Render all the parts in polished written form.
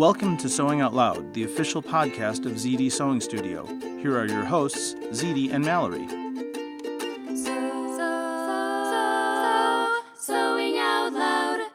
Welcome to Sewing Out Loud, the official podcast of Zede Sewing Studio. Here are your hosts, Zede and Mallory. Sewing Out Loud.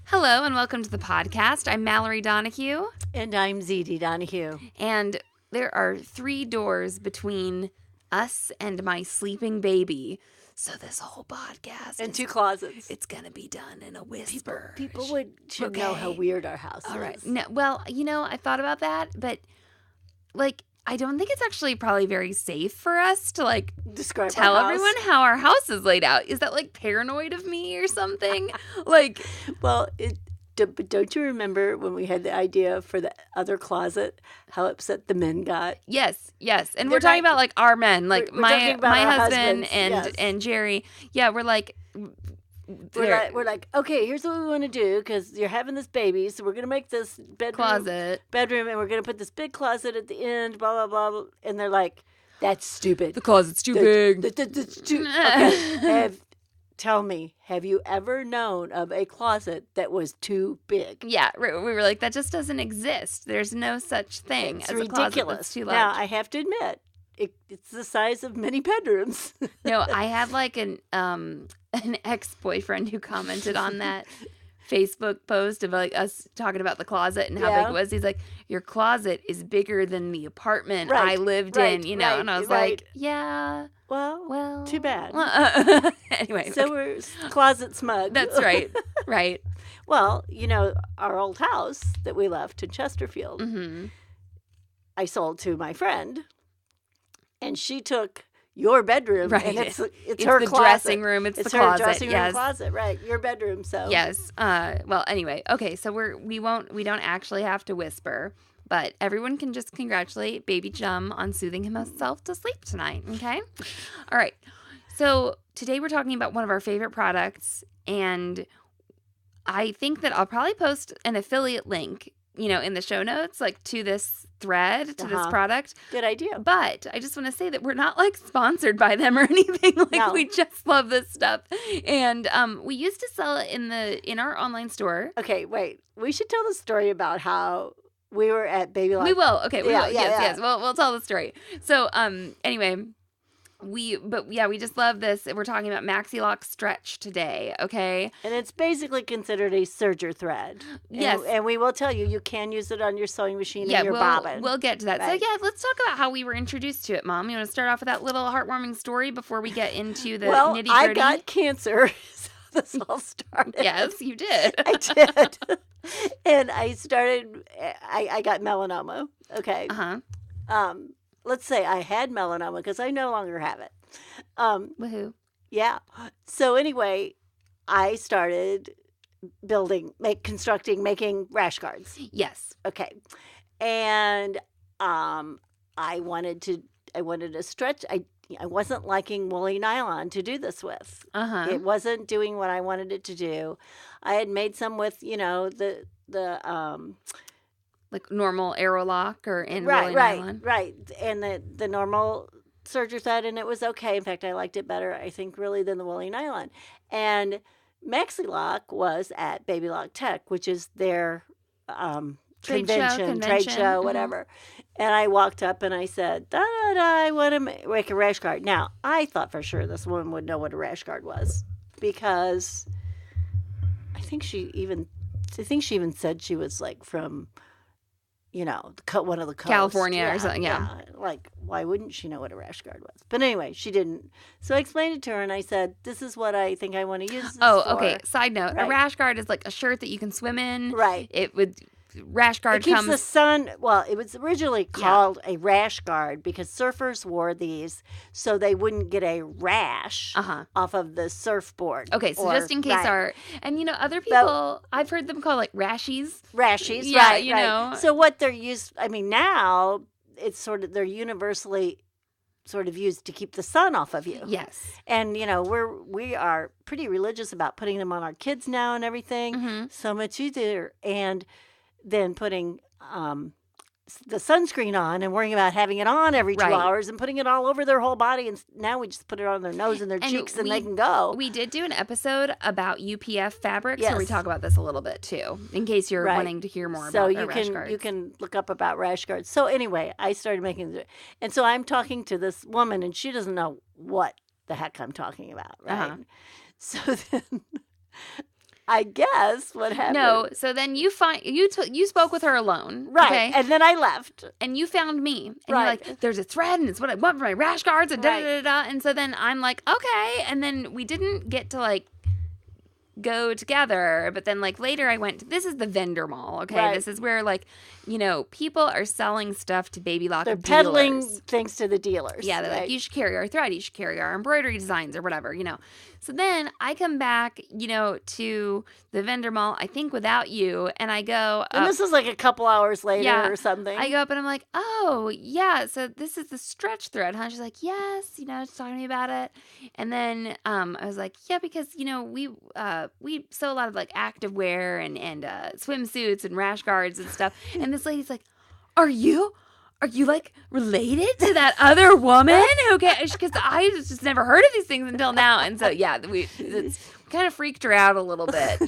Hello and welcome to the podcast. I'm Mallory Donahue. And I'm Zede Donahue. And there are 3 doors between us and my sleeping baby. So this whole podcast and 2 closets. It's going to be done in a whisper. People should know how weird our house is. All right. No, well, I thought about that, but I don't think it's actually probably very safe for us to describe tell everyone how our house is laid out. Is that paranoid of me or something? Well, but don't you remember when we had the idea for the other closet, how upset the men got? Yes. And we're talking about our men, we're my husband husbands, and Jerry. Yeah, we're okay, here's what we want to do because you're having this baby, so we're gonna make this bedroom, and we're gonna put this big closet at the end, blah blah blah. And they're like, "That's stupid. The closet's too big." Okay. Tell me, have you ever known of a closet that was too big? Yeah, we were like, that just doesn't exist. There's no such thing as a closet that's too large. Now, I have to admit, it's the size of many bedrooms. No, I had an ex-boyfriend who commented on that Facebook post of us talking about the closet and how big it was. He's like, your closet is bigger than the apartment I lived in, and I was like, yeah. Well, too bad. Anyway. So we're closet smug. That's right. Right. Well, our old house that we left in Chesterfield, I sold to my friend, and she took your bedroom, and it's her the closet. Dressing room. It's the closet. Her dressing room closet, right? Your bedroom. So yes. Well, anyway, okay. So we don't actually have to whisper, but everyone can just congratulate Baby Chum on soothing himself to sleep tonight. Okay. All right. So today we're talking about one of our favorite products, and I think that I'll probably post an affiliate link, in the show notes, to this thread, to this product. Good idea. But I just want to say that we're not sponsored by them or anything. No. We just love this stuff. And we used to sell it in our online store. Okay, wait. We should tell the story about how we were at Baby Lock. We will. Okay, we will. Yes. Yeah. We'll tell the story. So, anyway, we just love this. We're talking about Maxi Lock Stretch today, okay? And it's basically considered a serger thread. Yes. And we will tell you can use it on your sewing machine and your bobbin. We'll get to that. Right. So, let's talk about how we were introduced to it, Mom. You want to start off with that little heartwarming story before we get into the nitty-gritty? I got cancer, so this all started. Yes, you did. I did. And I got melanoma, okay? Uh-huh. Let's say I had melanoma because I no longer have it. Woohoo. Yeah. So anyway, I started making rash guards. Yes. Okay. And I wanted to stretch. I wasn't liking woolly nylon to do this with. Uh-huh. It wasn't doing what I wanted it to do. I had made some with, the normal Aerolock or in woolly nylon. Right. And the normal serger thread, and it was okay. In fact, I liked it better, I think, really, than the woolly nylon. And Maxi Lock was at Baby Lock Tech, which is their trade show, whatever. And I walked up and I said, I want to make a rash guard. Now, I thought for sure this woman would know what a rash guard was because I think she even said she was from one of the coasts. California or something, yeah. Why wouldn't she know what a rash guard was? But anyway, she didn't. So I explained it to her, and I said, this is what I think I want to use this for. Okay. Side note, a rash guard is a shirt that you can swim in. Right. It would... Rash guard it keeps the sun. Well, it was originally called a rash guard because surfers wore these so they wouldn't get a rash off of the surfboard. Okay, so just in case other people, I've heard them call rashies. Rashies, yeah, right, right. So what they're used, now it's they're universally sort of used to keep the sun off of you. Yes. And we are pretty religious about putting them on our kids now and everything. So much easier. And then putting the sunscreen on and worrying about having it on every 2 Right. hours and putting it all over their whole body. And now we just put it on their nose and their cheeks and they can go. We did do an episode about UPF fabrics, where we Yes. talk about this a little bit too, in case you're Right. wanting to hear more So about you rash can guards. you can look up about rash guards. So anyway, I started making and so I'm talking to this woman and she doesn't know what the heck I'm talking about, right? Uh-huh. So then I guess what happened. No, so then you spoke with her alone, Right. Okay? And then I left. And you found me, and Right. you're like, "There's a thread, and it's what I want for my rash guards," and da Right. da da da. And so then I'm like, "Okay," and then we didn't get to like go together, but then like later I went. This is the vendor mall, okay? Right. This is where like people are selling stuff to Baby Lock. They're dealers. peddling things to the dealers. Yeah, they're right? like, you should carry our thread, you should carry our embroidery designs or whatever, So then I come back, to the vendor mall, I think without you, and I go And up. this is like a couple hours later Yeah, or something. I go up and I'm like, oh, yeah, so this is the stretch thread, huh? She's like, yes, she's talking to me about it. And then I was like, yeah, because, we sew a lot of like active wear and swimsuits and rash guards and stuff. And this lady's like, are you like related to that other woman? Okay, because I just never heard of these things until now. And so, yeah, it's kind of freaked her out a little bit,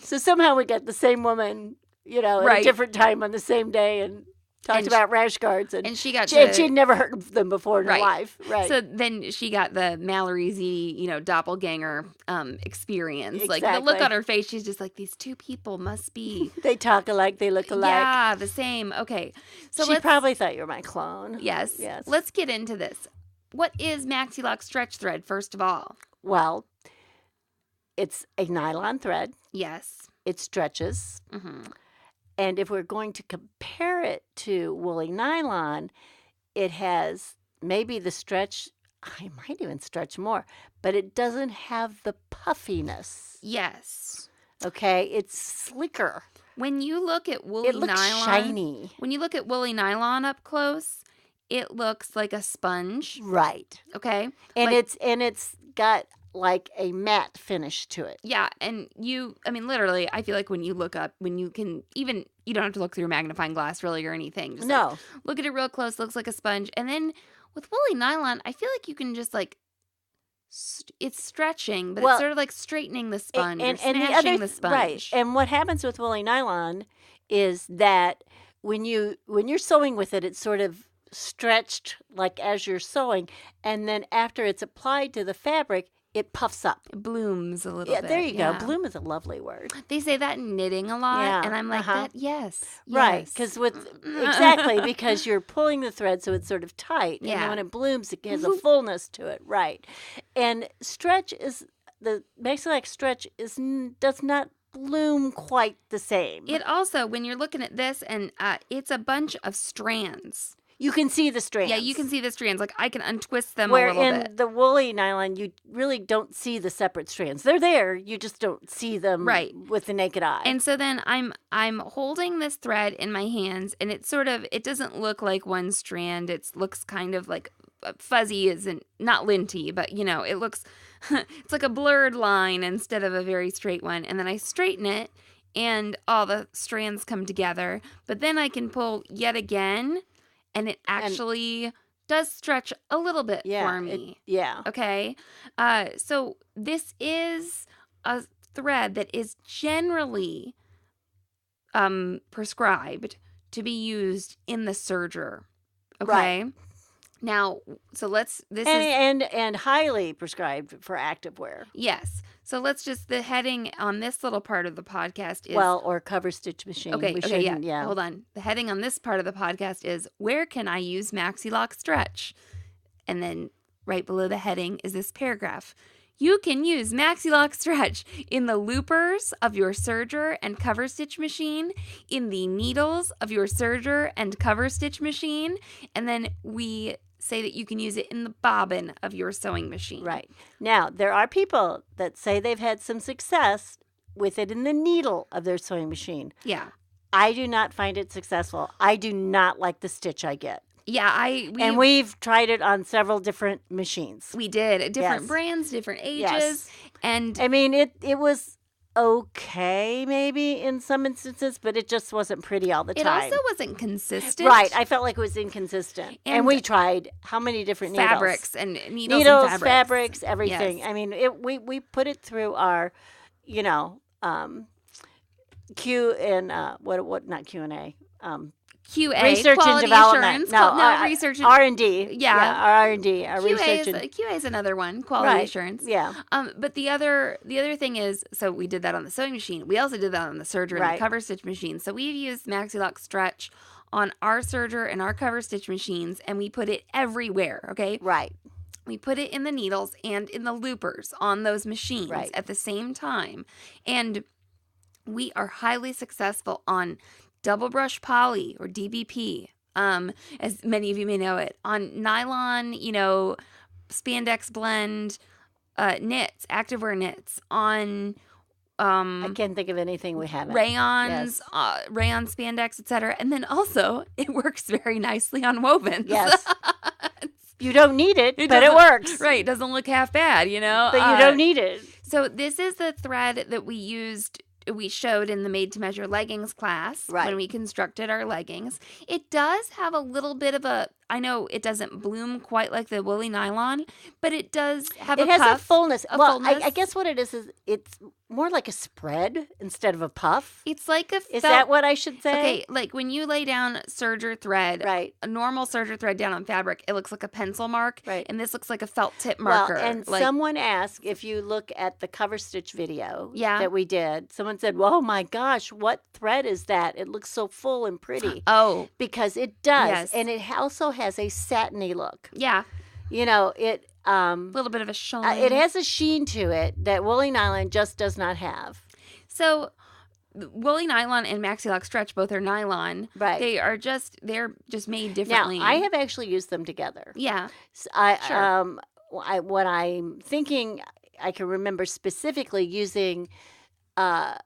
So somehow we got the same woman, at Right. a different time on the same day and talked And about rash guards. And And she got she'd never heard of them before in Right. her life. Right. So then she got the Mallory Z, doppelganger experience. Like the look Exactly. on her face, she's just like, these two people must be, they talk alike, they look alike. yeah, the same. Okay, so She let's probably thought you were my clone. yes, Yes. let's get into this. What is Maxi Lock Stretch Thread? First of all, Well, it's a nylon thread. yes. It stretches. hmm And if we're going to compare it to woolly nylon, it has maybe the stretch, I might even stretch more, but it doesn't have the puffiness. Yes. Okay, it's slicker. When you look at woolly It looks nylon, shiny. when you look at woolly nylon up close, it looks like a sponge. Right. Okay. And Like- it's got like a matte finish to it. Yeah, and literally, I feel like when you look up, you don't have to look through a magnifying glass really or anything. Just like, No. look at it real close, looks like a sponge. And then with woolly nylon, I feel like you can just like, it's stretching, but Well, it's sort of like straightening the sponge or the snatching other the sponge. right. And what happens with woolly nylon is that when you're sewing with it, it's sort of stretched like as you're sewing, and then after it's applied to the fabric, it puffs up. It blooms a little Yeah, bit. there you yeah. go. Bloom is a lovely word. They say that in knitting a lot, Yeah, and I'm like, uh-huh. that, yes. Right, yes. because exactly because you're pulling the thread so it's sort of tight, and Yeah. then when it blooms, it has a fullness to it. Right, and stretch is the Maxi Lock Stretch does not bloom quite the same. It also, when you're looking at this, and it's a bunch of strands. You can see the strands. Yeah, you can see the strands. Like, I can untwist them Where a little in bit. the woolly nylon, you really don't see the separate strands. They're there. You just don't see them Right. with the naked eye. And so then I'm holding this thread in my hands, and it doesn't look like one strand. It looks kind of like fuzzy, isn't not linty, but it looks it's like a blurred line instead of a very straight one. And then I straighten it, and all the strands come together. But then I can pull yet again, and it actually does stretch a little bit for me. Yeah. Okay. So this is a thread that is generally prescribed to be used in the serger. Okay. Right. Now, so And highly prescribed for activewear. yes. So the heading on this little part of the podcast is Or cover stitch machine. Okay, We okay, shouldn't, yeah. Hold on. The heading on this part of the podcast is Where Can I Use Maxi Lock Stretch? And then right below the heading is this paragraph. You can use Maxi Lock Stretch in the loopers of your serger and cover stitch machine, in the needles of your serger and cover stitch machine, and then we say that you can use it in the bobbin of your sewing machine. Right. Now, there are people that say they've had some success with it in the needle of their sewing machine. Yeah. I do not find it successful. I do not like the stitch I get. Yeah, We've tried it on several different machines. we did different Yes. brands, different ages, Yes. and I mean, it was okay, maybe in some instances, but it just wasn't pretty all the time. It also wasn't consistent. Right. I felt like it was inconsistent. And we tried how many different fabrics needles? and needles and fabrics, everything. Yes. I mean, we put it through our, Q and not Q&A. QA, research and development. Assurance. Research and R&D. Yeah. Our R&D. Our research QA is another one, quality assurance. Yeah. But the other thing is, so we did that on the sewing machine. We also did that on the serger and the cover stitch machine. So we've used Maxi Lock Stretch on our serger and our cover stitch machines, and we put it everywhere, okay? Right. We put it in the needles and in the loopers on those machines at the same time. And we are highly successful on double brush poly or DBP, as many of you may know it, on nylon, spandex blend knits, activewear knits, on I can't think of anything we haven't. Rayons, rayon spandex, etc. And then also it works very nicely on wovens. Yes. You don't need it, but it works. Right. It doesn't look half bad, But you don't need it. So this is the thread that we showed in the made to measure leggings class when we constructed our leggings. It does have a little bit of I know it doesn't bloom quite like the woolly nylon, but it does have It a has puff, a fullness. fullness. I guess what it is it's more like a spread instead of a puff. It's like a Is that what I should say? Okay, like when you lay down serger thread, Right. a normal serger thread down on fabric, it looks like a pencil mark, Right. and this looks like a felt tip marker. Well, and someone asked, if you look at the cover stitch video Yeah. that we did, someone said, "Oh my gosh, what thread is that? It looks so full and pretty." Oh, Because it does. Yes. And it also has a satiny look. yeah, It a little bit of a shine. it has a sheen to it that woolly nylon just does not have. So woolly nylon and Maxi Lock Stretch both are nylon. Right. They're just made differently. Now, I have actually used them together. Yeah. Sure. What I'm thinking, I can remember specifically using the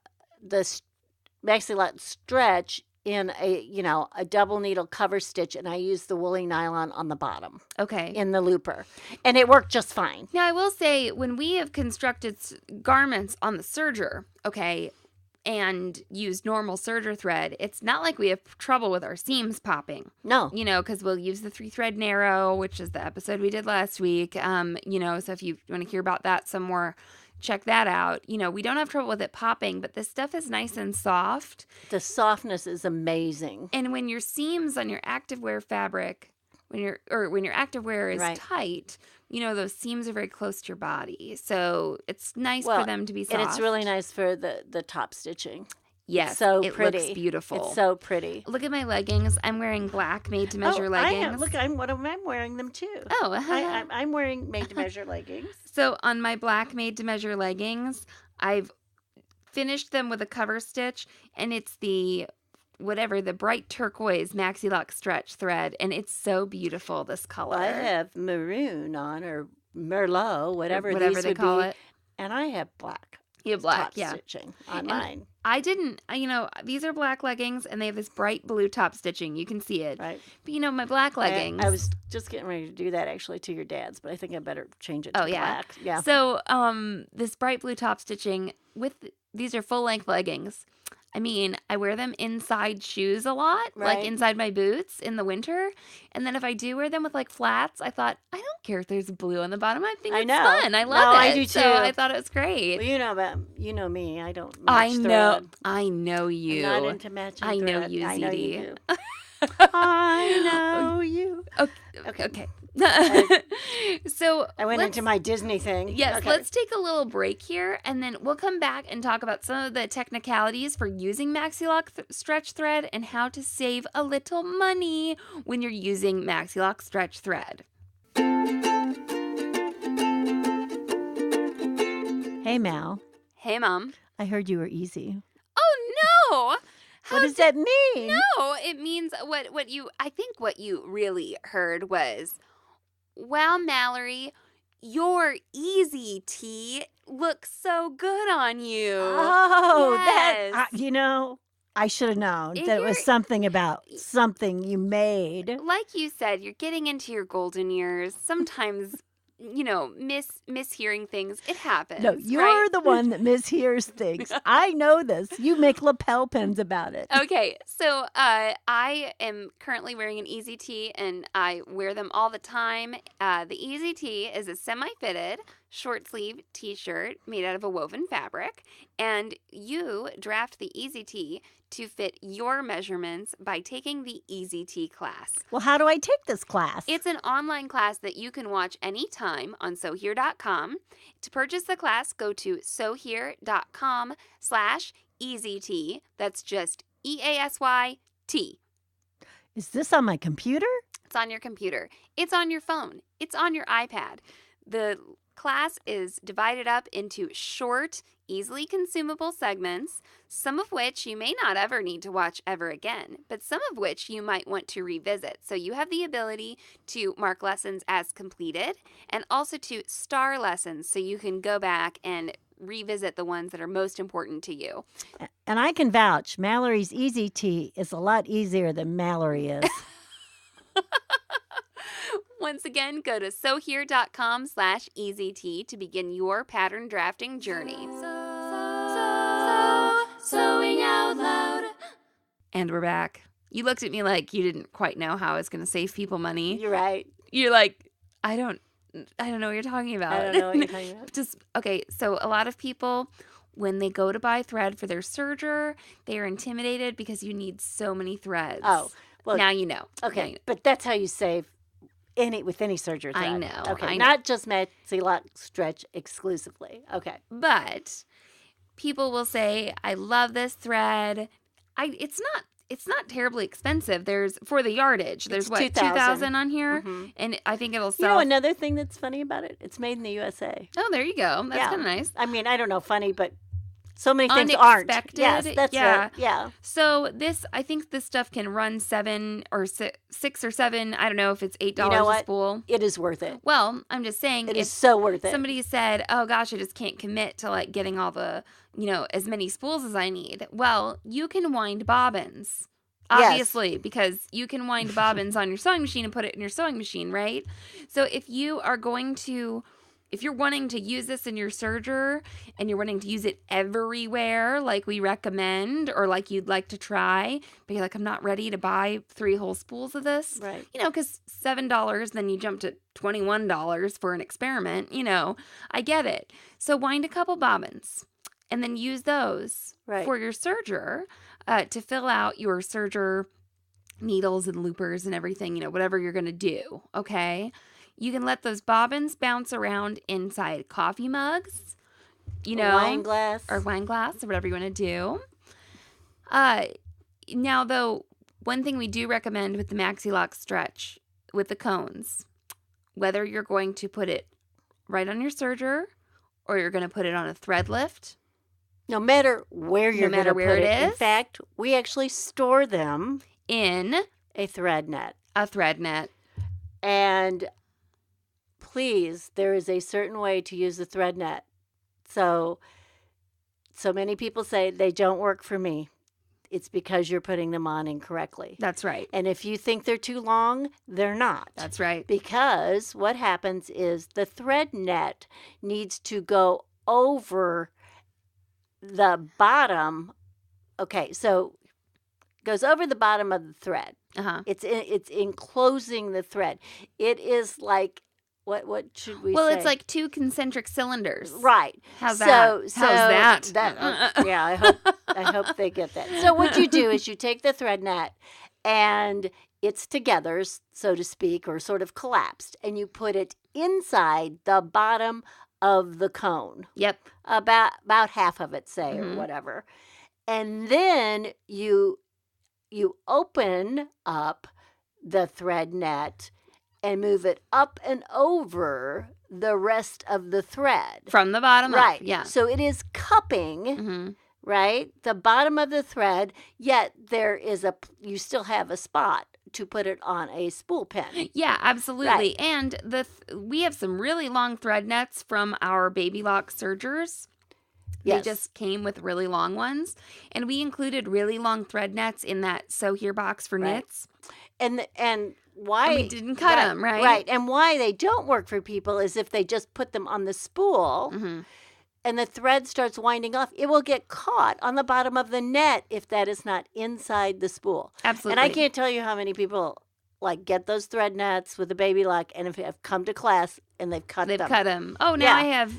Maxi Lock Stretch in a double needle cover stitch, and I used the woolly nylon on the bottom Okay. in the looper, and it worked just fine. Now, I will say, when we have constructed garments on the serger, and used normal serger thread, it's not like we have trouble with our seams popping. No. Because we'll use the 3-thread narrow, which is the episode we did last week. So if you want to hear about that some more, check that out. We don't have trouble with it popping, but this stuff is nice and soft. The softness is amazing. And when your seams on your activewear fabric, when your activewear is Right. tight, those seams are very close to your body. So it's nice for them to be soft. And it's really nice for the top stitching. Yes, It's so it pretty. looks beautiful. It's so pretty. Look at my leggings. I'm wearing black made-to-measure leggings. I'm wearing them too. Oh, I'm wearing made-to-measure leggings. So on my black made-to-measure leggings, I've finished them with a cover stitch, and it's the bright turquoise Maxi Lock Stretch thread, and it's so beautiful, this color. Well, I have maroon on, or merlot, whatever these they would call be, it. and I have black. You have black, top yeah. stitching on mine. I didn't, these are black leggings, and they have this bright blue top stitching. You can see it. Right. But, my black leggings. I was just getting ready to do that actually to your dad's, but I think I better change it to black. Yeah. So, this bright blue top stitching these are full length leggings. I wear them inside shoes a lot, like Right. inside my boots in the winter. And then if I do wear them with flats, I thought, I don't care if there's blue on the bottom. I think I it's know. fun. I love No, it. I do So too. I thought it was great. Well, you know me. I don't I match know. thread. I know you. I'm not into matching I know thread. you, I know Zede. you do. I know you. Okay. So I went into my Disney thing. Yes, Okay. let's take a little break here, and then we'll come back and talk about some of the technicalities for using Maxi Lock Stretch Thread and how to save a little money when you're using Maxi Lock Stretch Thread. Hey, Mal. Hey, Mom. I heard you were easy. Oh, no! What does that mean? No, it means I think what you really heard was, wow, Mallory, your easy tee looks so good on you. Oh, Yes. I should have known that it was You're- something about something you made. Like you said, you're getting into your golden years. Sometimes mishearing things. It happens. No, you're right? the one that mishears things. I know this. You make lapel pins about it. Okay, so I am currently wearing an Easy Tee, and I wear them all the time. The Easy Tee is a semi-fitted, short-sleeve T-shirt made out of a woven fabric, and you draft the Easy Tee to fit your measurements by taking the Easy Tee class. Well, how do I take this class? It's an online class that you can watch anytime on SewHere.com. To purchase the class, go to SewHere.com/EasyT. That's just EASYT. Is this on my computer? It's on your computer. It's on your phone. It's on your iPad. The class is divided up into short, easily consumable segments, some of which you may not ever need to watch ever again, but some of which you might want to revisit. So you have the ability to mark lessons as completed and also to star lessons so you can go back and revisit the ones that are most important to you. And I can vouch, Mallory's Easy Tee is a lot easier than Mallory is. Once again, go to SewHere.com/EasyT to begin your pattern drafting journey. Sewing out loud. And we're back. You looked at me like you didn't quite know how I was going to save people money. You're right. You're like, I don't know what you're talking about. I don't know what you're talking about. Okay, so a lot of people, when they go to buy thread for their serger, they are intimidated because you need so many threads. Oh, well. Now you know. Okay, Now you know. but that's how you save with any serger thread. I know. Okay, I know. not just Maxi Lock Stretch exclusively. Okay. But people will say, I love this thread. It's not terribly expensive. There's for the yardage. There's It's what, 2,000 on here? Mm-hmm. And I think it'll You sell. know another thing that's funny about it? It's made in the USA. Oh, there you go. That's kind of nice. I mean, I don't know, funny, but so many things aren't. Unexpected. Yes, that's right. Yeah. So I think this stuff can run 7 or 6 or 7. I don't know if it's $8 a spool. It is worth it. Well, I'm just saying, It is so worth it. somebody said, oh gosh, I just can't commit to like getting all the, as many spools as I need. Well, you can wind bobbins. Obviously, because you can wind bobbins on your sewing machine and put it in your sewing machine, right? So if you're wanting to use this in your serger and you're wanting to use it everywhere like we recommend or like you'd like to try, but you're like, I'm not ready to buy 3 whole spools of this. Right. Because $7, then you jump to $21 for an experiment. I get it. So wind a couple bobbins and then use those for your serger to fill out your serger needles and loopers and everything, whatever you're going to do, okay? You can let those bobbins bounce around inside coffee mugs, wine glass. Or wine glass or whatever you want to do. Now, though, one thing we do recommend with the Maxi Lock Stretch with the cones, whether you're going to put it right on your serger or you're going to put it on a thread lift. No matter where you're going to put it. is. In fact, we actually store them In a thread net. a thread net. And please, there is a certain way to use the thread net. So many people say they don't work for me. It's because you're putting them on incorrectly. That's right. And if you think they're too long, they're not. That's right. Because what happens is the thread net needs to go over the bottom. Okay, so it goes over the bottom of the thread. Uh-huh. It's enclosing the thread. It is like what should we say? Well, it's like 2 concentric cylinders. Right. How's that? Yeah, I hope they get that. So what you do is you take the thread net and it's together, so to speak, or sort of collapsed, and you put it inside the bottom of the cone. Yep. About half of it, say, or whatever. And then you open up the thread net and move it up and over the rest of the thread. From the bottom right. up. Yeah. So it is cupping, right, the bottom of the thread, yet you still have a spot to put it on a spool pin. Yeah, absolutely. Right. And we have some really long thread nets from our Baby Lock sergers. Yes. They just came with really long ones. And we included really long thread nets in that Sew Here box for knits. And why And we didn't cut them, right? Right. And why they don't work for people is if they just put them on the spool and the thread starts winding off, it will get caught on the bottom of the net if that is not inside the spool. Absolutely. And I can't tell you how many people like get those thread nets with the baby lock and if they have come to class and they've cut them. Oh, now I have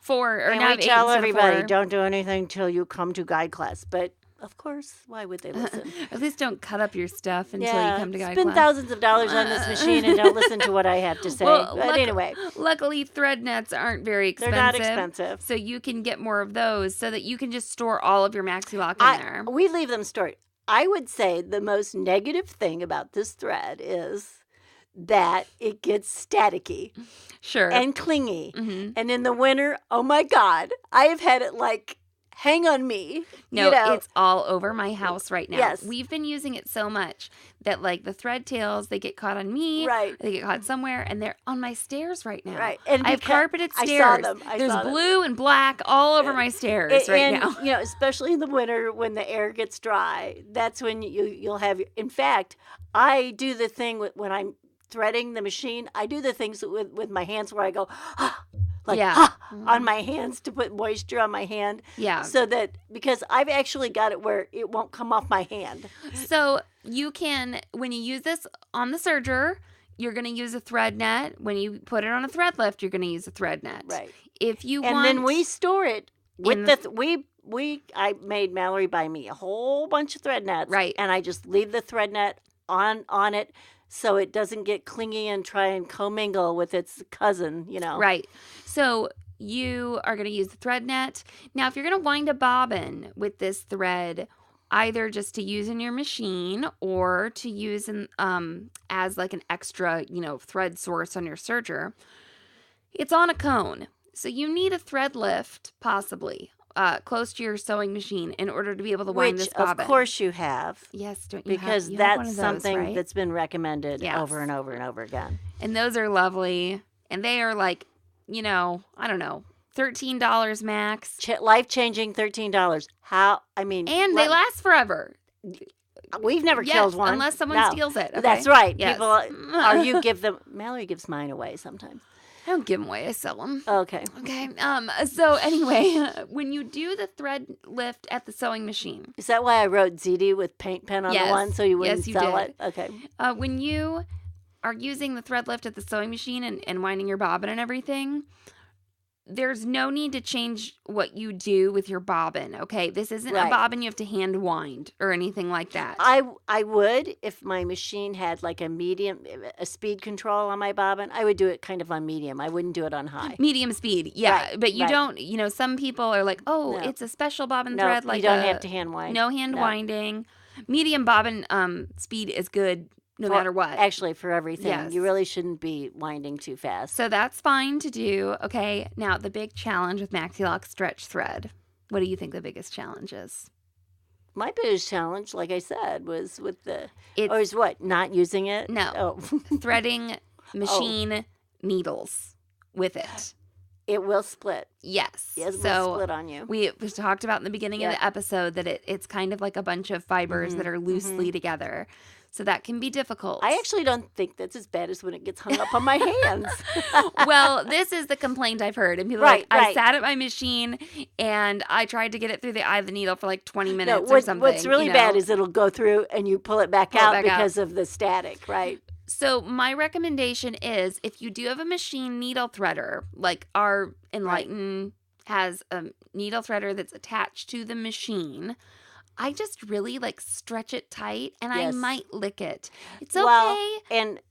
4 or and now I we have 8 tell instead of everybody, 4. don't do anything till you come to guide class. But of course, why would they listen? At least don't cut up your stuff until you come to guide spend class. thousands of dollars on this machine and don't listen to what I have to say. Well, but anyway. Luckily, thread nets aren't very expensive. They're not expensive. So you can get more of those so that you can just store all of your Maxi Lock in there. We leave them stored. I would say the most negative thing about this thread is that it gets staticky. Sure. And clingy. Mm-hmm. And in the winter, oh my God, I have had it like hang on me. No, it's all over my house right now. Yes. We've been using it so much that like the thread tails, they get caught on me. Right. They get caught somewhere and they're on my stairs right now. Right. And I have carpeted stairs. I saw them. There's blue and black all over my stairs now. You know, especially in the winter when the air gets dry, that's when you'll have, in fact, I do the thing when I'm threading the machine, I do the things with my hands where I go, on my hands to put moisture on my hand. Yeah. So that, because I've actually got it where it won't come off my hand. So you can, when you use this on the serger, you're going to use a thread net. When you put it on a thread lift, you're going to use a thread net. Right. If you and want. then we store it with I made Mallory buy me a whole bunch of thread nets. Right. And I just leave the thread net on it so it doesn't get clingy and try and commingle with its cousin, you know. Right. So you are going to use the thread net. Now, if you're going to wind a bobbin with this thread, either just to use in your machine or to use as like an extra, thread source on your serger, it's on a cone. So you need a thread lift, possibly, close to your sewing machine in order to be able to wind this bobbin. Which, of course, you have. Yes, don't you because have? Because that's one of those, something right? that's been recommended over and over and over again. And those are lovely. And they are like, I don't know, $13 max. Life-changing $13. And they last forever. We've never killed one. Unless someone steals it. Okay? That's right. Yes. People, you give them, Mallory gives mine away sometimes. I don't give them away. I sell them. Okay. Okay. So anyway, when you do the thread lift at the sewing machine. Is that why I wrote Zede with paint pen on the one so you wouldn't sell it? Okay. When you are using the thread lift at the sewing machine and winding your bobbin and everything, there's no need to change what you do with your bobbin, okay? This isn't a bobbin you have to hand wind or anything like that. I would, if my machine had like a speed control on my bobbin, I would do it kind of on medium. I wouldn't do it on high. Medium speed, yeah. Right, but you don't, some people are like, it's a special bobbin thread. Like you don't have to hand wind. No hand winding. Medium bobbin speed is good. No matter what. Actually, for everything. Yes. You really shouldn't be winding too fast. So that's fine to do. Okay. Now, the big challenge with Maxi Lock Stretch Thread. What do you think the biggest challenge is? My biggest challenge, like I said, was with not using it? No. Threading machine needles with it. It will split. Yes. It will split on you. We talked about in the beginning of the episode that it's kind of like a bunch of fibers that are loosely together. So that can be difficult. I actually don't think that's as bad as when it gets hung up on my hands. Well, this is the complaint I've heard. And people are like, I sat at my machine and I tried to get it through the eye of the needle for like 20 minutes or something. What's really bad is it'll go through and you pull it back out because of the static, right? So my recommendation is if you do have a machine needle threader, like our Enlighten has a needle threader that's attached to the machine, I just really stretch it tight and I might lick it. It's okay. Well, and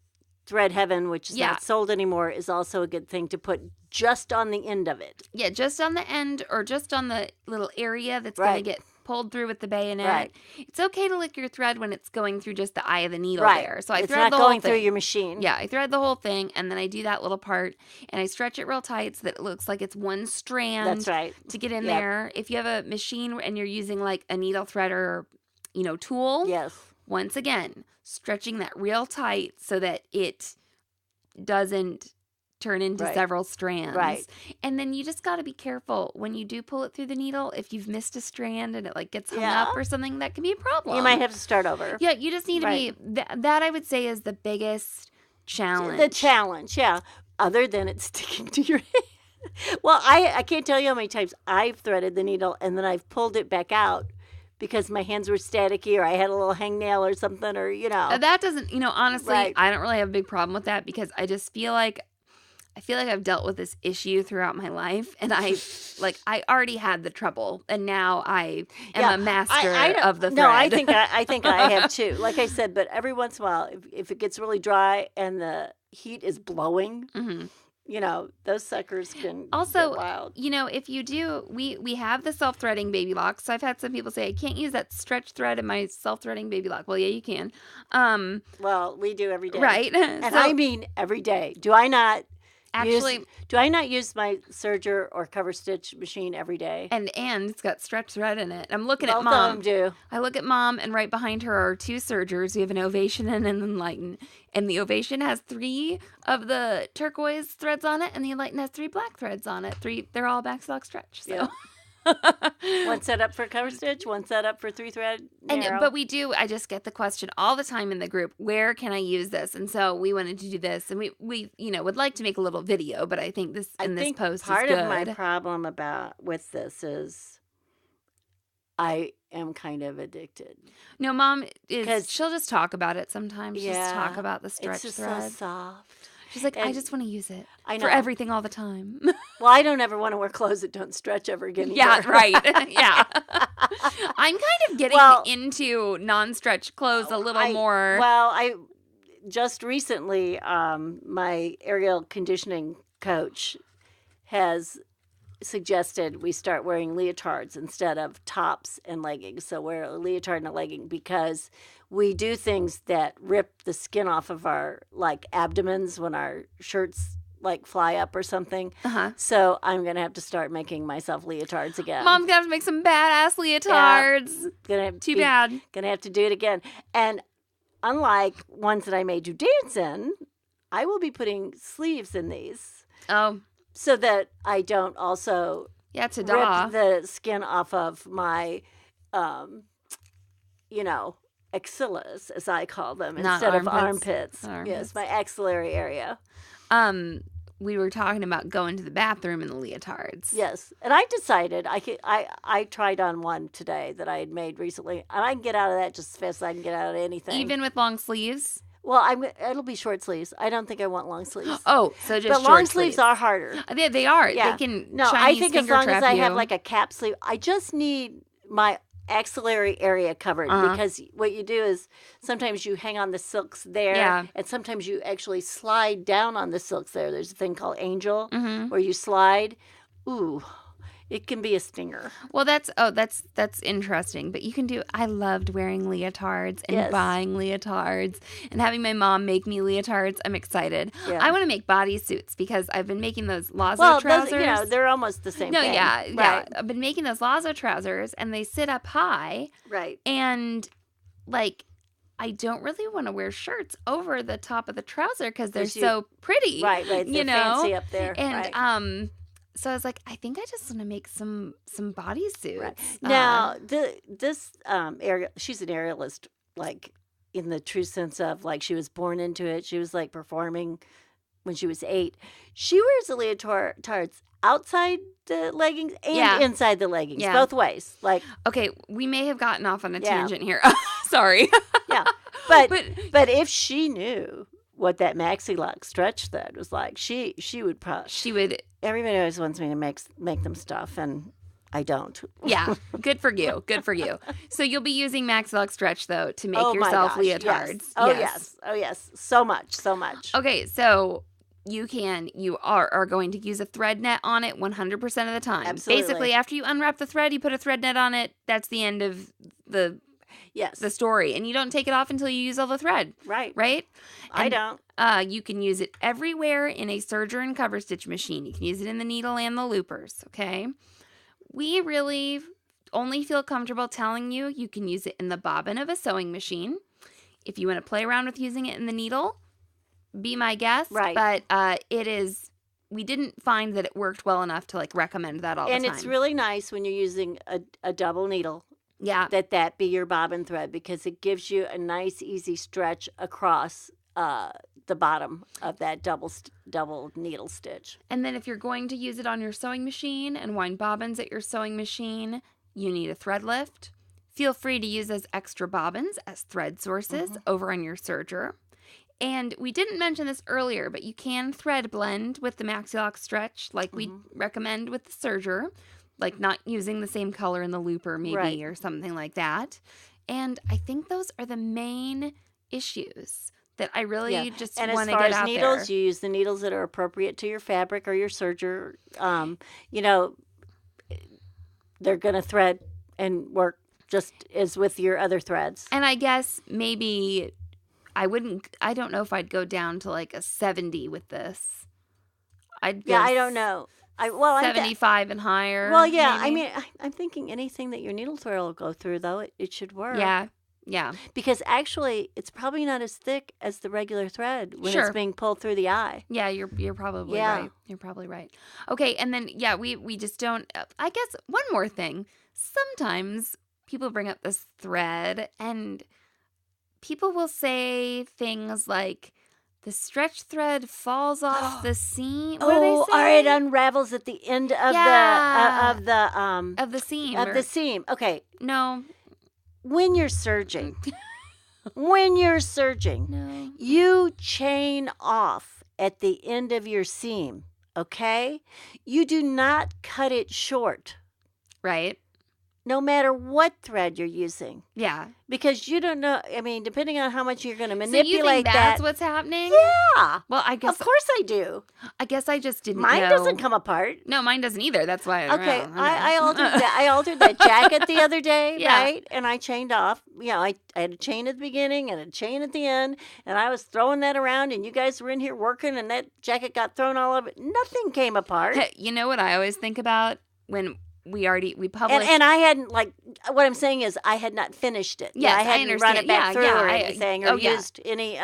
Thread Heaven, which is not sold anymore, is also a good thing to put just on the end of it. Yeah, just on the end or just on the little area that's going to get pulled through with the bayonet. Right. It's okay to lick your thread when it's going through just the eye of the needle there. So I thread the whole thing. It's not going through your machine. Yeah, I thread the whole thing and then I do that little part and I stretch it real tight so that it looks like it's one strand to get in there. If you have a machine and you're using like a needle threader, tool. Yes. Once again, stretching that real tight so that it doesn't turn into Right. several strands. Right. And then you just got to be careful when you do pull it through the needle. If you've missed a strand and it like gets hung Yeah. up or something, that can be a problem. You might have to start over. Yeah, you just need to Right. be, that I would say is the biggest challenge. The challenge, yeah. Other than it sticking to your hand. Well, I can't tell you how many times I've threaded the needle and then I've pulled it back out because my hands were staticky or I had a little hangnail or something or, That doesn't, honestly, Right. I don't really have a big problem with that because I just feel like I've dealt with this issue throughout my life, and I already had the trouble, and now I am a master of the thread. No, I think I have too. Like I said, but every once in a while, if it gets really dry and the heat is blowing, those suckers can also get wild. If you do, we have the self-threading baby lock. So I've had some people say I can't use that stretch thread in my self-threading baby lock. Well, yeah, you can. Well, we do every day, right? And So, I mean every day. Do I not? actually, Do I not use my serger or cover stitch machine every day? and it's got stretch thread in it. I'm looking Both at of Mom. them do. I look at Mom, and right behind her are two sergers. We have an Ovation and an Enlighten. And the Ovation has 3 of the turquoise threads on it, and the Enlighten has 3 black threads on it. They're all Maxi Lock Stretch. So. Yeah. One set up for cover stitch, one set up for 3-thread narrow. But I just get the question all the time in the group, where can I use this? And so we wanted to do this, and we would like to make a little video, but I think this post part is good. of my problem with this is I am kind of addicted. No, Mom is. 'Cause- She'll just talk about it sometimes. Yeah, Just talk about the stretch It's just thread. so soft. She's like, I and- just want to use it I for know. everything all the time. Well, I don't ever want to wear clothes that don't stretch ever again. Yeah, either. right. Yeah. I'm kind of getting into non-stretch clothes a little more. Well, I just recently, my aerial conditioning coach has suggested we start wearing leotards instead of tops and leggings. So wear a leotard and a legging because we do things that rip the skin off of our abdomens when our shirts fly up or something. Uh-huh. So I'm gonna have to start making myself leotards again. Mom's gonna have to make some badass leotards. Bad. Gonna have to do it again. And unlike ones that I made you dance in, I will be putting sleeves in these Oh, so that I don't also yeah, ta-da. rip the skin off of my, axillas, as I call them, Not instead of armpits. armpits. Not Yes, armpits. my axillary area. We were talking about going to the bathroom in the leotards. Yes, and I decided I tried on one today that I had made recently, and I can get out of that just as fast as I can get out of anything. Even with long sleeves? Well, it'll be short sleeves. I don't think I want long sleeves. Oh, so just but short long sleeves are harder. They are. Yeah. They can No, I Chinese think as finger long as trap I you. have a cap sleeve, I just need my axillary area covered because what you do is sometimes you hang on the silks there and sometimes you actually slide down on the silks there. There's a thing called angel where you slide. Ooh, it can be a stinger. Well, that's interesting. But you can do. I loved wearing leotards and buying leotards and having my mom make me leotards. I'm excited. Yeah. I want to make bodysuits because I've been making those Lazo trousers. Those, they're almost the same thing. Yeah. I've been making those Lazo trousers, and they sit up high. Right. And I don't really want to wear shirts over the top of the trouser because they're so pretty. Right. They're fancy up there. And so I was like, I think I just want to make some bodysuits. Right. Now, this Ariel, she's an aerialist, in the true sense of she was born into it. She was performing when she was 8. She wears the leotards outside the leggings and inside the leggings, both ways. Okay, we may have gotten off on a tangent here. Sorry. Yeah, but if she knew what that Maxi Lock Stretch Thread was like, she would probably. She would. Everybody always wants me to make them stuff, and I don't. Yeah, good for you. Good for you. So you'll be using Maxi Lock Stretch though to make yourself my gosh, leotards. Yes. Oh yes. So much. Okay, so you are going to use a thread net on it 100% of the time. Absolutely. Basically, after you unwrap the thread, you put a thread net on it. That's the end of the story, and you don't take it off until you use all the thread. Right. And, I don't. You can use it everywhere in a serger and cover stitch machine. You can use it in the needle and the loopers. Okay. We really only feel comfortable telling you can use it in the bobbin of a sewing machine. If you want to play around with using it in the needle, be my guest. Right. But we didn't find that it worked well enough to like recommend that all the time. And it's really nice when you're using a double needle. Yeah. That be your bobbin thread, because it gives you a nice, easy stretch across the bottom of that double needle stitch. And then if you're going to use it on your sewing machine and wind bobbins at your sewing machine, you need a thread lift. Feel free to use those extra bobbins as thread sources over on your serger. And we didn't mention this earlier, but you can thread blend with the Maxi Lock Stretch like we recommend with the serger. Like not using the same color in the looper maybe or something like that. And I think those are the main issues that I really just want to get out there. And as far as needles, you use the needles that are appropriate to your fabric or your serger. They're going to thread and work just as with your other threads. And I guess maybe I don't know if I'd go down to like a 70 with this. I don't know. 75 and higher. Well, yeah. maybe. I mean, I'm thinking anything that your needle thread will go through, though, it should work. Yeah. Because actually, it's probably not as thick as the regular thread when Sure. it's being pulled through the eye. Yeah, you're probably right. You're probably right. Okay, and then we just don't. I guess one more thing. Sometimes people bring up this thread, and people will say things like, the stretch thread falls off the seam. What do they say? Or it unravels at the end of the seam. the seam. Okay, No. when you're serging, No. you chain off at the end of your seam. Okay, you do not cut it short, Right. no matter what thread you're using. Yeah. Because you don't know, I mean, depending on how much you're going to So manipulate you think that's that. what's happening? Yeah. Well, I guess Of course I do. I just didn't Mine know. doesn't come apart. No, mine doesn't either. That's why. Okay, don't know. I altered that jacket the other day, Yeah. right? And I chained off. I had a chain at the beginning and a chain at the end, and I was throwing that around, and you guys were in here working, and that jacket got thrown all over. Nothing came apart. You know what I always think about when we published. And I hadn't, like, what I'm saying is I had not finished it. Yes, I I hadn't run understand. it back through or I- anything or used any,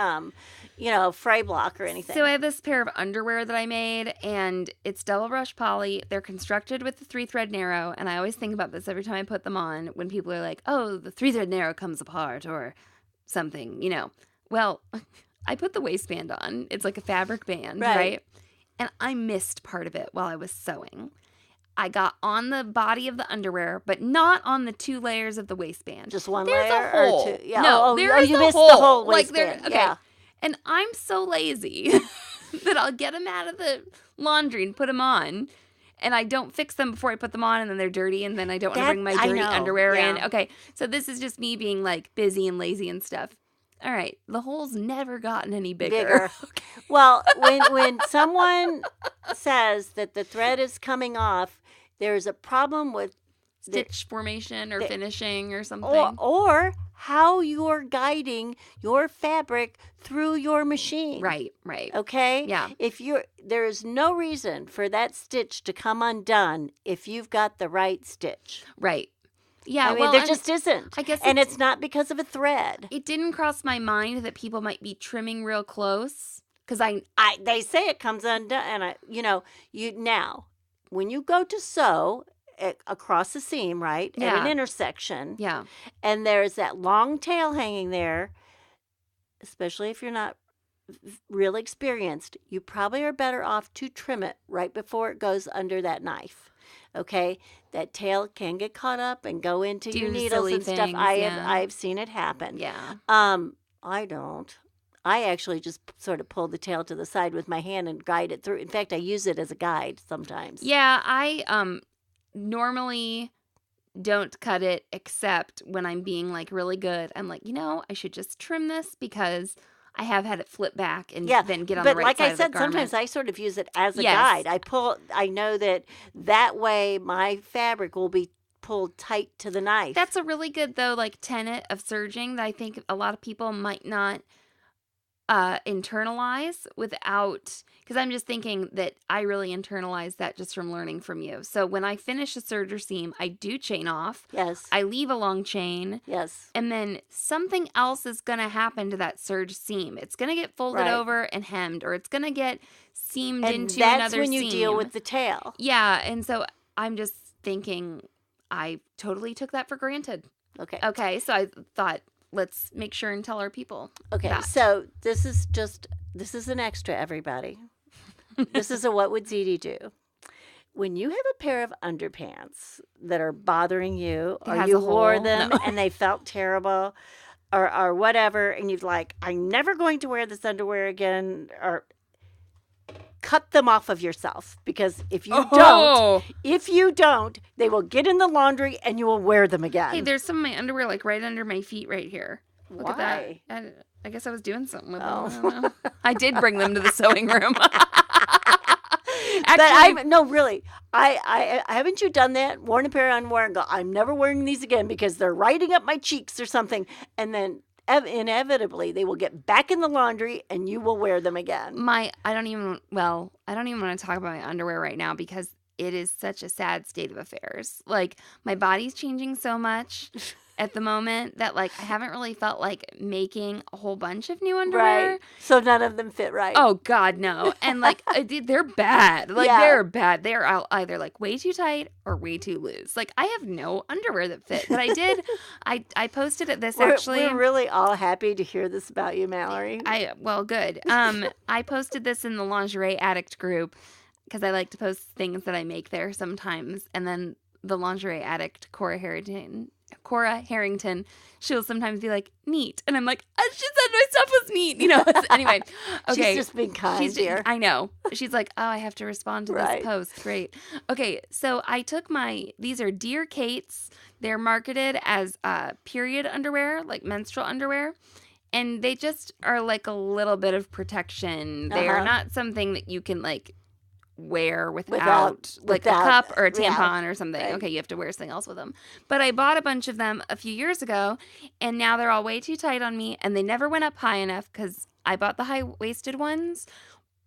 fray block or anything. So I have this pair of underwear that I made, and it's double brush poly. They're constructed with the 3-thread narrow, and I always think about this every time I put them on when people are like, oh, the 3-thread narrow comes apart or something, Well, I put the waistband on. It's like a fabric band, right? And I missed part of it while I was sewing. I got on the body of the underwear, but not on the 2 layers of the waistband. Just one There's layer a hole. or 2? Yeah. No, there is you a missed hole. the whole Like waistband. okay. Yeah. And I'm so lazy that I'll get them out of the laundry and put them on. And I don't fix them before I put them on, and then they're dirty, and then I don't want to bring my dirty underwear in. Okay, so this is just me being like busy and lazy and stuff. All right, the hole's never gotten any bigger. Well, when someone says that the thread is coming off, there's a problem with Stitch formation or finishing or something. or how you're guiding your fabric through your machine. Right. Okay? Yeah. There is no reason for that stitch to come undone if you've got the right stitch. Right. Yeah, I mean, there just isn't. I guess and it's not because of a thread. It didn't cross my mind that people might be trimming real close because they say it comes undone, and now when you go to sew across the seam, right, at an intersection, and there's that long tail hanging there, especially if you're not real experienced, you probably are better off to trim it right before it goes under that knife. Okay, that tail can get caught up and go into your needles and stuff. I've seen it happen. Yeah. I don't. I actually just sort of pull the tail to the side with my hand and guide it through. In fact, I use it as a guide sometimes. Yeah, I normally don't cut it except when I'm being like really good. I'm like, I should just trim this because I have had it flip back and then get on the right side of the garment. But like I said, sometimes I sort of use it as a guide. I know that way my fabric will be pulled tight to the knife. That's a really good, though, like tenet of serging that I think a lot of people might not internalize without, because I'm just thinking that I really internalize that just from learning from you. So when I finish a serger seam, I do chain off. Yes. I leave a long chain. Yes. And then something else is going to happen to that serge seam. It's going to get folded over and hemmed, or it's going to get seamed into another seam. And that's when you deal with the tail. Yeah. And so I'm just thinking I totally took that for granted. Okay. So I thought, let's make sure and tell our people. Okay. that. So this is an extra, everybody. This is a what would Zede do? When you have a pair of underpants that are bothering you, or you wore them and they felt terrible, or whatever, and you're like, I'm never going to wear this underwear again, or cut them off of yourself, because if you don't, they will get in the laundry and you will wear them again. Hey, there's some of my underwear like right under my feet right here. Look at that. I guess I was doing something with them. I don't know. I did bring them to the sewing room. No, really. I haven't you done that? Worn a pair of underwear and go, I'm never wearing these again because they're riding up my cheeks or something, and then inevitably they will get back in the laundry and you will wear them again. I don't even want to talk about my underwear right now because it is such a sad state of affairs. Like, my body's changing so much at the moment that, like, I haven't really felt like making a whole bunch of new underwear. Right. So none of them fit right. Oh, God, no. And, like, they're bad. Like, they're bad. They're either, like, way too tight or way too loose. Like, I have no underwear that fit. But I did, I posted at this, actually. We're really all happy to hear this about you, Mallory. Well, good. I posted this in the Lingerie Addict group because I like to post things that I make there sometimes. And then the Lingerie Addict, Cora Harrington, she'll sometimes be like, neat. And I'm like, she said my stuff was neat. You know, anyway. Okay. She's just being kind here. I know. She's like, oh, I have to respond to this post. Great. Okay. So I took these are Dear Kate's. They're marketed as period underwear, like menstrual underwear. And they just are like a little bit of protection. They are not something that you can like wear without a cup or a tampon or something. Right. Okay, you have to wear something else with them. But I bought a bunch of them a few years ago, and now they're all way too tight on me, and they never went up high enough because I bought the high-waisted ones,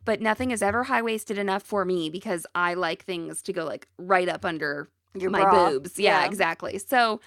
but nothing is ever high-waisted enough for me because I like things to go like right up under my boobs. Yeah, exactly. So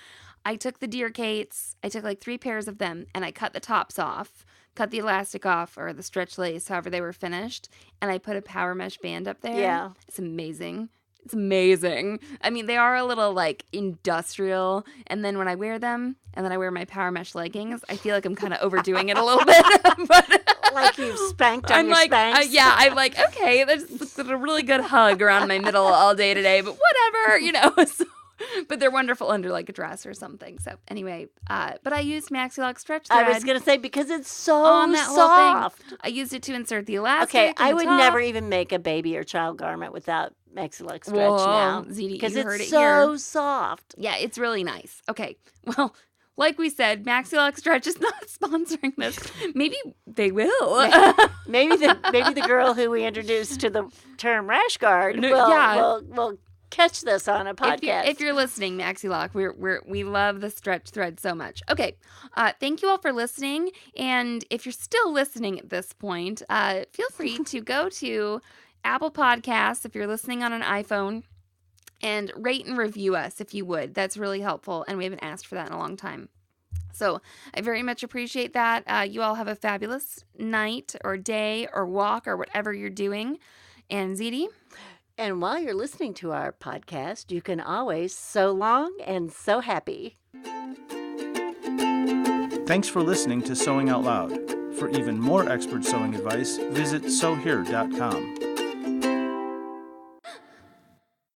I took the Dear Kate's, I took like 3 pairs of them, and I cut the tops off, cut the elastic off, or the stretch lace, however they were finished, and I put a power mesh band up there. Yeah. It's amazing. It's amazing. I mean, they are a little, like, industrial, and then when I wear them, and then I wear my power mesh leggings, I feel like I'm kind of overdoing it a little bit. But like you've spanked on your Spanx. I'm like, okay, that's a really good hug around my middle all day today, but whatever, you know. So, but they're wonderful under like a dress or something. So anyway, but I used Maxi Lock Stretch Thread. I was going to say, because it's so on that soft. Whole thing. I used it to insert the elastic. Okay, I would never even make a baby or child garment without Maxi Lock Stretch now. Because it's so soft. Yeah, it's really nice. Okay, well, like we said, Maxi Lock Stretch is not sponsoring this. Maybe they will. Maybe the girl who we introduced to the term rash guard will catch this on a podcast. If you're listening, Maxi Lock, we love the stretch thread so much. Okay, thank you all for listening. And if you're still listening at this point, feel free to go to Apple Podcasts if you're listening on an iPhone, and rate and review us if you would. That's really helpful, and we haven't asked for that in a long time. So I very much appreciate that. You all have a fabulous night or day or walk or whatever you're doing. And Zede? And while you're listening to our podcast, you can always so long and so happy. Thanks for listening to Sewing Out Loud. For even more expert sewing advice, visit sewhere.com.